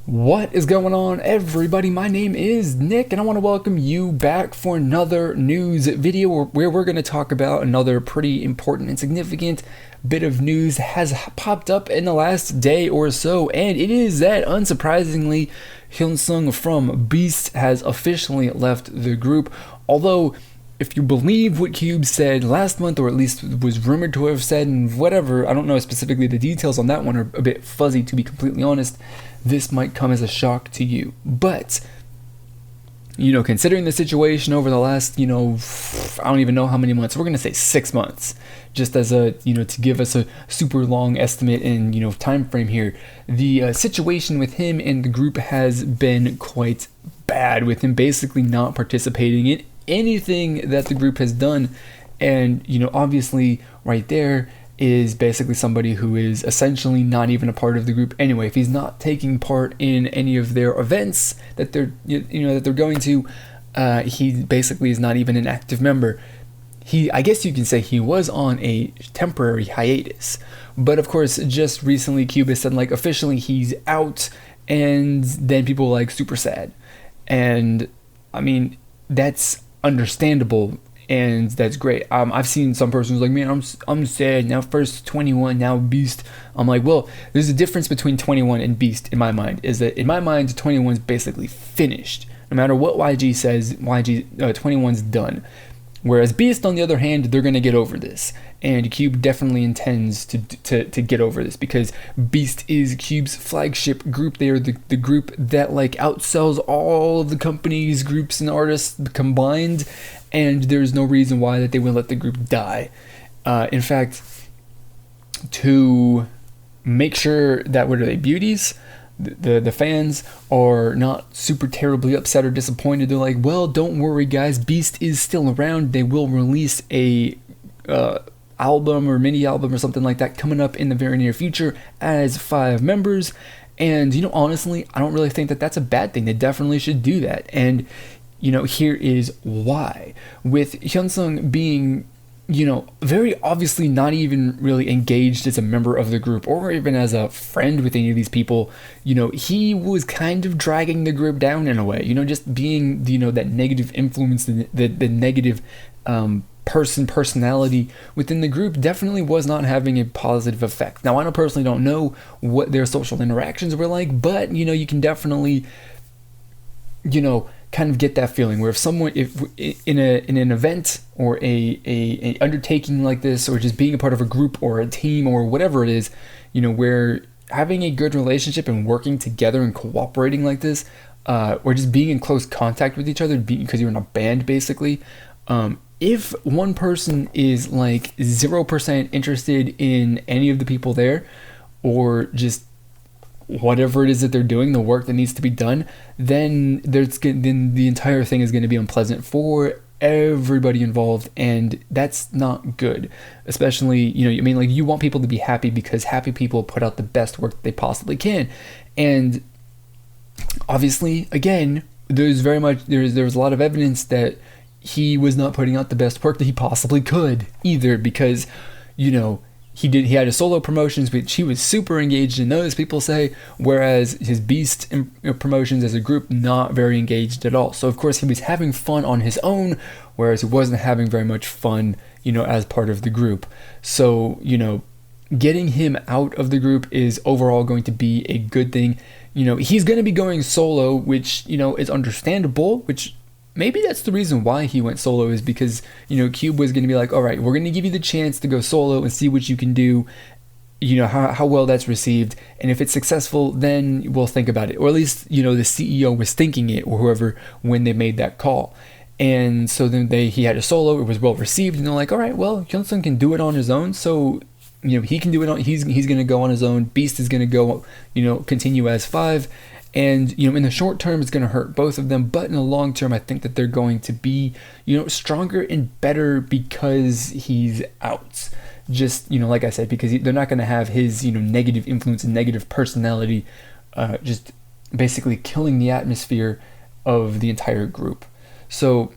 What is going on, everybody? My name is Nick, and I want to welcome you back for another news video where we're going to talk about another pretty important and significant bit of news that has popped up in the last day or so, and it is that, unsurprisingly, Hyunseung from Beast has officially left the group. Although, if you believe what Cube said last month, or at least was rumored to have said, and whatever, I don't know specifically, the details on that one are a bit fuzzy, to be completely honest. This might come as a shock to you. But, considering the situation over the last, I don't even know how many months, we're going to say 6 months, just as a, to give us a super long estimate and, time frame here. The situation with him and the group has been quite bad, with him basically not participating in anything that the group has done. And, obviously right there is basically somebody who is essentially not even a part of the group anyway. If he's not taking part in any of their events that they're that they're going to, he basically is not even an active member. I guess you can say he was on a temporary hiatus, but of course just recently Cuba said officially he's out, and then people were super sad. And I mean, that's understandable. And that's great. I've seen some persons man, I'm sad now. First 21, now Beast. I'm well, there's a difference between 21 and Beast in my mind. Is that in my mind, 21 is basically finished. No matter what YG says, 21's done. Whereas Beast, on the other hand, they're gonna get over this, and Cube definitely intends to get over this, because Beast is Cube's flagship group. They are the group that outsells all of the companies, groups, and artists combined, and there's no reason why that they will let the group die. In fact, to make sure that beauties, the fans are not super terribly upset or disappointed. They're well, don't worry guys, Beast is still around. They will release a album or mini album or something like that coming up in the very near future as 5 members. And honestly, I don't really think that that's a bad thing. They definitely should do that. And here is why. With Hyunseung being very obviously not even really engaged as a member of the group, or even as a friend with any of these people, he was kind of dragging the group down in a way, just being, that negative influence, the negative personality within the group definitely was not having a positive effect. Now, I personally don't know what their social interactions were like, but, you can definitely, kind of get that feeling where if in an event or a undertaking like this, or just being a part of a group or a team or whatever it is, where having a good relationship and working together and cooperating like this, or just being in close contact with each other because you're in a band basically, if one person is 0% interested in any of the people there, or just whatever it is that they're doing, the work that needs to be done, then the entire thing is going to be unpleasant for everybody involved, and that's not good. Especially, you want people to be happy, because happy people put out the best work that they possibly can. And obviously, again, there's a lot of evidence that he was not putting out the best work that he possibly could either, because he had his solo promotions, which he was super engaged in those, people say, whereas his Beast promotions as a group, not very engaged at all. So of course he was having fun on his own, whereas he wasn't having very much fun, as part of the group. So, getting him out of the group is overall going to be a good thing. He's going to be going solo, which, is understandable, which maybe that's the reason why he went solo, is because, Cube was going to be all right, we're going to give you the chance to go solo and see what you can do, how well that's received. And if it's successful, then we'll think about it. Or at least, the CEO was thinking it, or whoever, when they made that call. And so then he had a solo, it was well received, and they're all right, well, Hyunseung can do it on his own, so, he can do it he's going to go on his own. Beast is going to go, continue as 5. And, in the short term, it's going to hurt both of them. But in the long term, I think that they're going to be, stronger and better because he's out. Just, like I said, because they're not going to have his, negative influence and negative personality just basically killing the atmosphere of the entire group. So,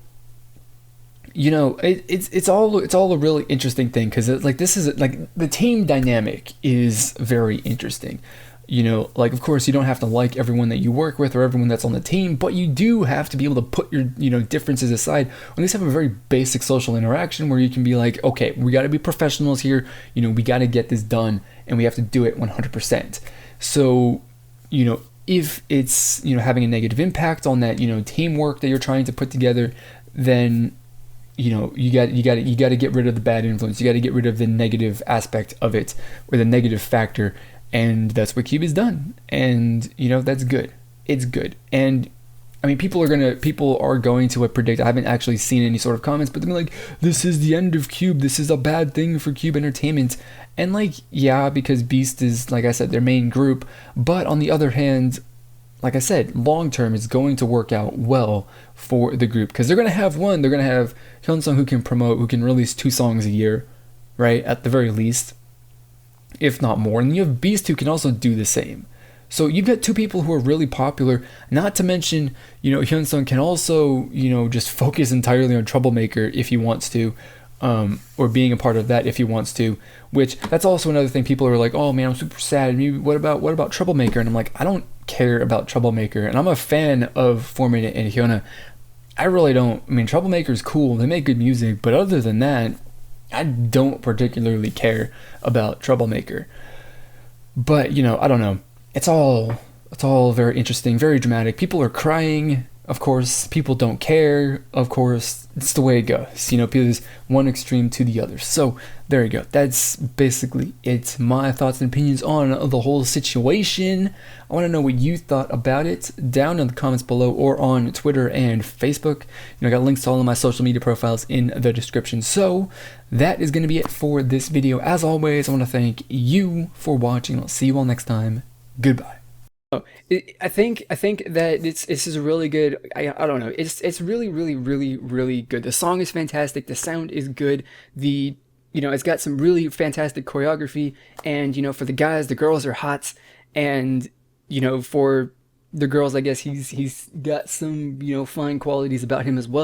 it's all a really interesting thing, because this is the team dynamic is very interesting. Like, of course, you don't have to like everyone that you work with or everyone that's on the team, but you do have to be able to put your, differences aside, or at least have a very basic social interaction where you can be like, okay, we got to be professionals here. We got to get this done, and we have to do it 100%. So, if it's, having a negative impact on that, teamwork that you're trying to put together, then, you got to get rid of the bad influence. You got to get rid of the negative aspect of it, or the negative factor. And that's what Cube has done. And, that's good. It's good. And I mean, people are going to predict. I haven't actually seen any sort of comments, but they're like, this is the end of Cube. This is a bad thing for Cube Entertainment. And like, yeah, because Beast is, like I said, their main group. But on the other hand, like I said, long term it's going to work out well for the group, because they're going to have Hyunseung, who can promote, who can release 2 songs a year, right? At the very least, if not more. And you have Beast, who can also do the same. So you've got 2 people who are really popular. Not to mention, Hyunsung can also, just focus entirely on Troublemaker if he wants to, or being a part of that if he wants to. Which, that's also another thing. People are like, oh man, I'm super sad. What about Troublemaker? And I'm like, I don't care about Troublemaker, and I'm a fan of Formate and Hyuna. I really don't. I mean, Troublemaker's cool. They make good music, but other than that, I don't particularly care about Troublemaker. But, I don't know. It's all very interesting, very dramatic. People are crying, of course. People don't care, of course. It's the way it goes. There's one extreme to the other. So there you go. That's basically it. My thoughts and opinions on the whole situation. I want to know what you thought about it down in the comments below, or on Twitter and Facebook. I got links to all of my social media profiles in the description. So that is going to be it for this video. As always, I want to thank you for watching. I'll see you all next time. Goodbye. I think that this is a really good. I don't know. It's really, really, really, really good. The song is fantastic. The sound is good. It's got some really fantastic choreography. And for the guys, the girls are hot. And for the girls, I guess he's got some fine qualities about him as well.